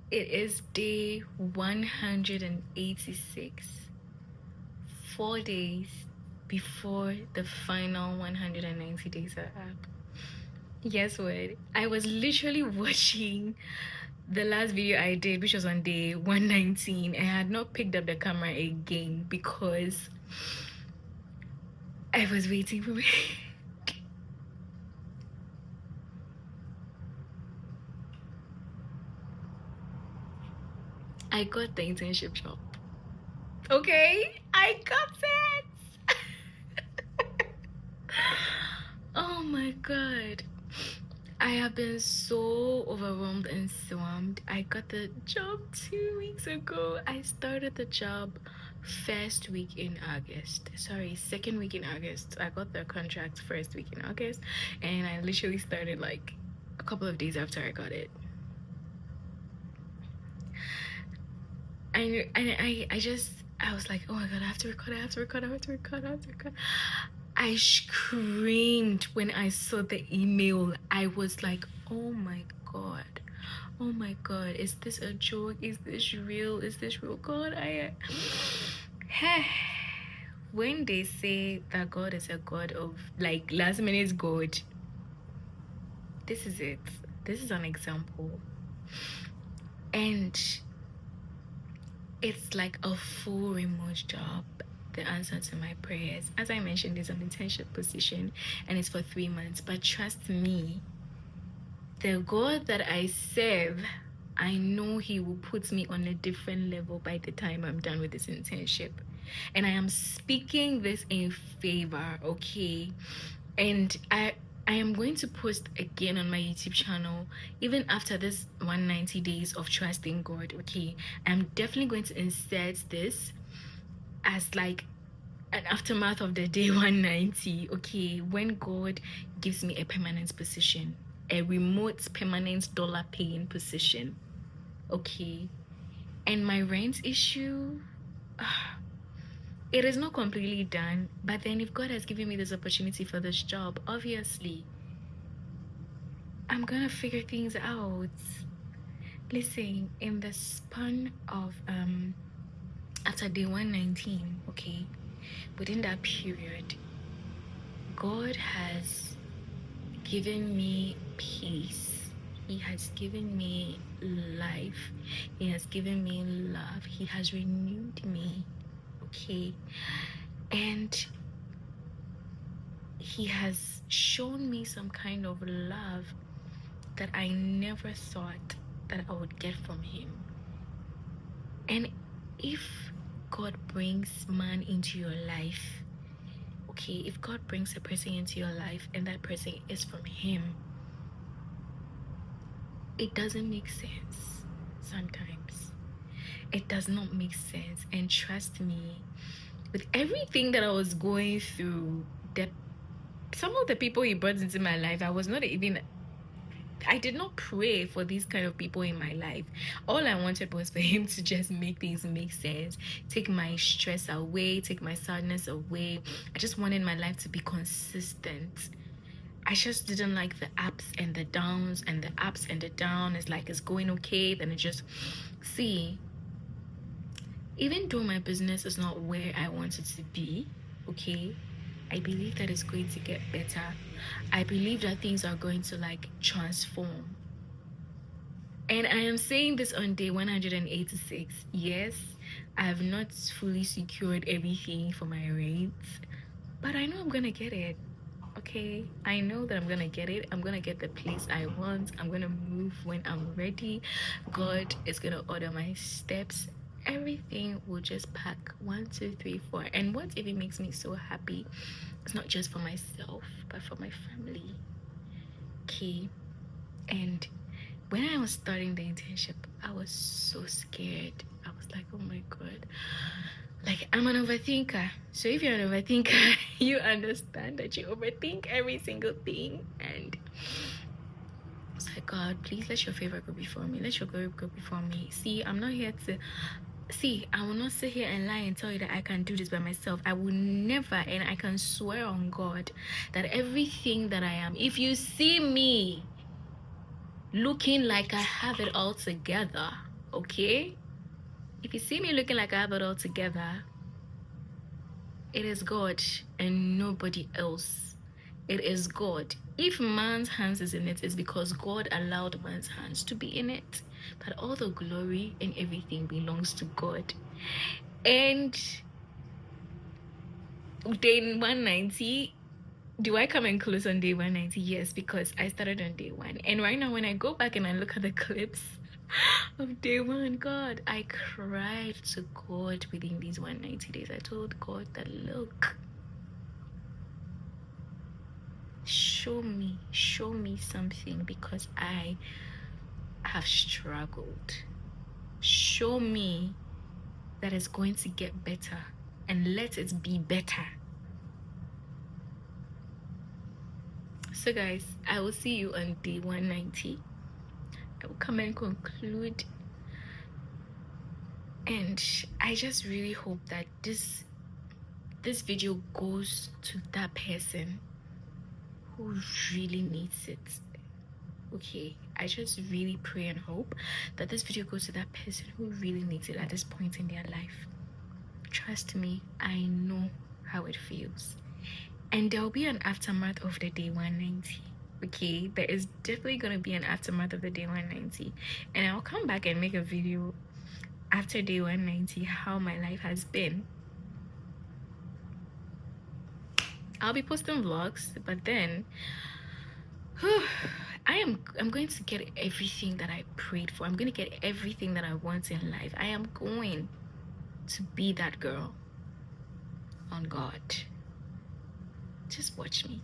it is day 186. 4 days before the final 190 days are up. Guess what? I was literally watching the last video I did, which was on day 119. I had not picked up the camera again because I was waiting for me. I got the internship job. Okay, I got it. Oh my god. I have been so overwhelmed and swamped. I got the job 2 weeks ago. I started the job second week in August. I got the contract first week in August, and I literally started like a couple of days after I got it. I was like, oh my god, I have to record. I screamed when I saw the email. I was like, oh my god, is this a joke? Is this real? God, when they say that God is a God of like last minute God, this is it. This is an example. And it's like a full remote job. The answer to my prayers, as I mentioned, is an internship position and it's for 3 months. But trust me, the God that I serve, I know he will put me on a different level by the time I'm done with this internship. And I am speaking this in favor, okay? And I am going to post again on my YouTube channel, even after this 190 days of trusting God, okay? I'm definitely going to insert this as like an aftermath of the day 190, okay? When God gives me a permanent position, a remote permanent dollar paying position, okay? And my rent issue, it is not completely done. But then if God has given me this opportunity for this job, obviously I'm gonna figure things out. Listen, in the span of after day 119, okay, within that period, God has given me peace. He has given me life. He has given me love. He has renewed me, okay? And he has shown me some kind of love that I never thought that I would get from him. And if God brings man into your life, okay, if God brings a person into your life and that person is from him, it doesn't make sense sometimes. It does not make sense. And trust me, with everything that I was going through, some of the people he brought into my life, I did not pray for these kind of people in my life. All I wanted was for him to just make things make sense, take my stress away, take my sadness away. I just wanted my life to be consistent. I just didn't like the ups and the downs, and the ups and the down. It's like it's going okay, then it just, see, even though my business is not where I want it to be, okay, I believe that it's going to get better. I believe that things are going to like transform. And I am saying this on day 186. Yes, I have not fully secured everything for my rates, but I know I'm gonna get it. Okay, I know that I'm gonna get it. I'm gonna get the place I want. I'm gonna move when I'm ready. God is gonna order my steps. Everything will just pack 1, 2, 3, 4. And what even makes me so happy is not just for myself, but for my family. Okay, and when I was starting the internship, I was so scared. I was like, oh my God. Like, I'm an overthinker. So if you're an overthinker, you understand that you overthink every single thing. And it's like, God, please let your favor go before me. Let your glory go before me. See, I'm not here to... See, I will not sit here and lie and tell you that I can do this by myself. I will never, and I can swear on God that everything that I am, if you see me looking like I have it all together, okay? If you see me looking like I have it all together, it is God and nobody else. It is God. If man's hands is in it, it's because God allowed man's hands to be in it. But all the glory and everything belongs to God. And day 190, do I come and close on day 190? Yes, because I started on day 1. And right now, when I go back and I look at the clips of day 1, God, I cried to God within these 190 days. I told God that, look, show me something, because I have struggled. Show me that it's going to get better, and let it be better. So guys, I will see you on day 190. I will come and conclude, and I just really hope that this video goes to that person who really needs it. Okay, I just really pray and hope that this video goes to that person who really needs it at this point in their life. Trust me, I know how it feels. And there will be an aftermath of the day 190. Okay, there is definitely going to be an aftermath of the day 190. And I'll come back and make a video after day 190 how my life has been. I'll be posting vlogs, but then I'm going to get everything that I prayed for. I'm going to get everything that I want in life. I am going to be that girl on God. Just watch me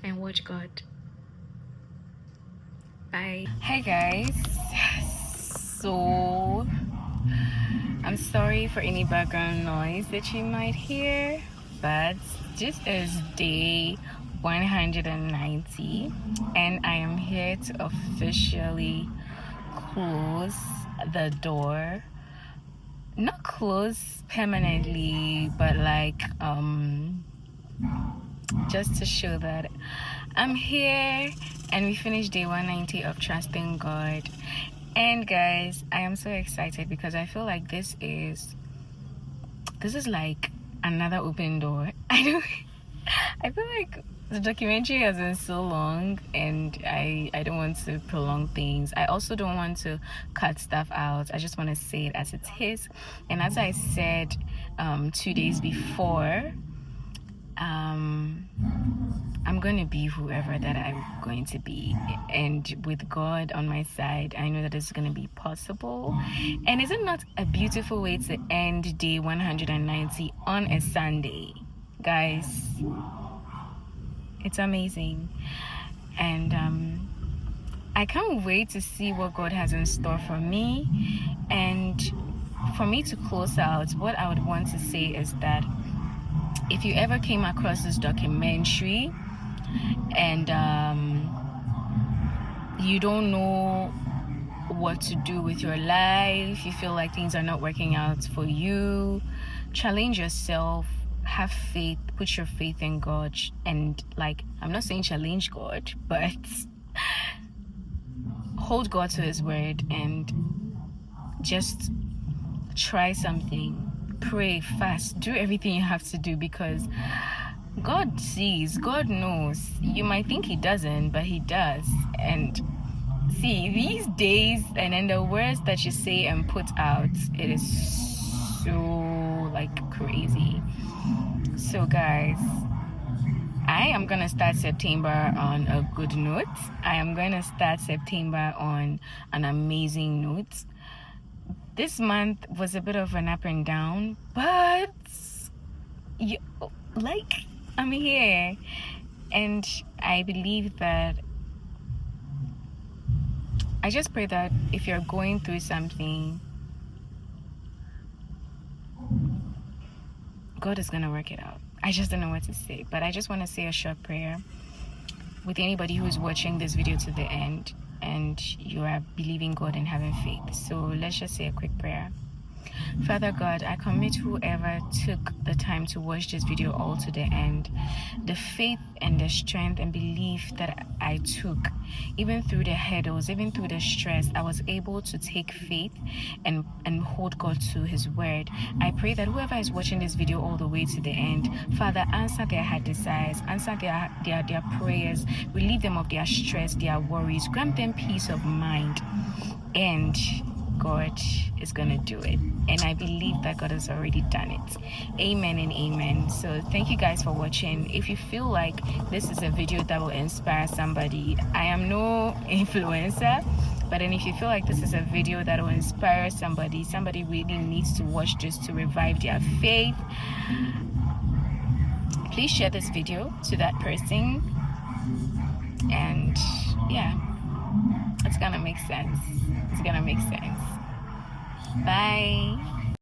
and watch God. Bye. Hi guys, so I'm sorry for any background noise that you might hear, but this is day 190 and I am here to officially close the door. Not close permanently, but like just to show that I'm here and we finished day 190 of trusting God. And guys, I am so excited because I feel like this is like another open door. I feel like the documentary has been so long and I don't want to prolong things. I also don't want to cut stuff out. I just want to say it as it is. And as I said 2 days before, I'm going to be whoever that I'm going to be, and with God on my side, I know that it's going to be possible. And is it not a beautiful way to end day 190 on a Sunday, guys? It's amazing. And I can't wait to see what God has in store for me. And for me to close out, what I would want to say is that if you ever came across this documentary and you don't know what to do with your life, you feel like things are not working out for you, challenge yourself, have faith, put your faith in God. And like, I'm not saying challenge God, but hold God to his word and just try something. Pray, fast, do everything you have to do, because God sees, God knows. You might think he doesn't, but he does. And See, these days, and then the words that you say and put out, it is so like crazy. So guys, I am gonna start September on a good note. I am gonna start September on an amazing note. This month was a bit of an up and down, but you, like, I'm here, and I believe that I just pray that if you're going through something, God is gonna work it out. I just don't know what to say, but I just want to say a short prayer with anybody who's watching this video to the end and you are believing God and having faith. So let's just say a quick prayer. Father God, I commit whoever took the time to watch this video all to the end, the faith and the strength and belief that I took, even through the hurdles, even through the stress, I was able to take faith and hold God to his word. I pray that whoever is watching this video all the way to the end, Father, answer their heart desires, answer their prayers, relieve them of their stress, their worries, grant them peace of mind, and God is going to do it. And I believe that God has already done it. Amen and amen. So thank you guys for watching. If you feel like this is a video that will inspire somebody, I am no influencer, but then if you feel like this is a video that will inspire somebody really needs to watch this to revive their faith, please share this video to that person. And yeah, it's gonna make sense. It's gonna make sense. Bye.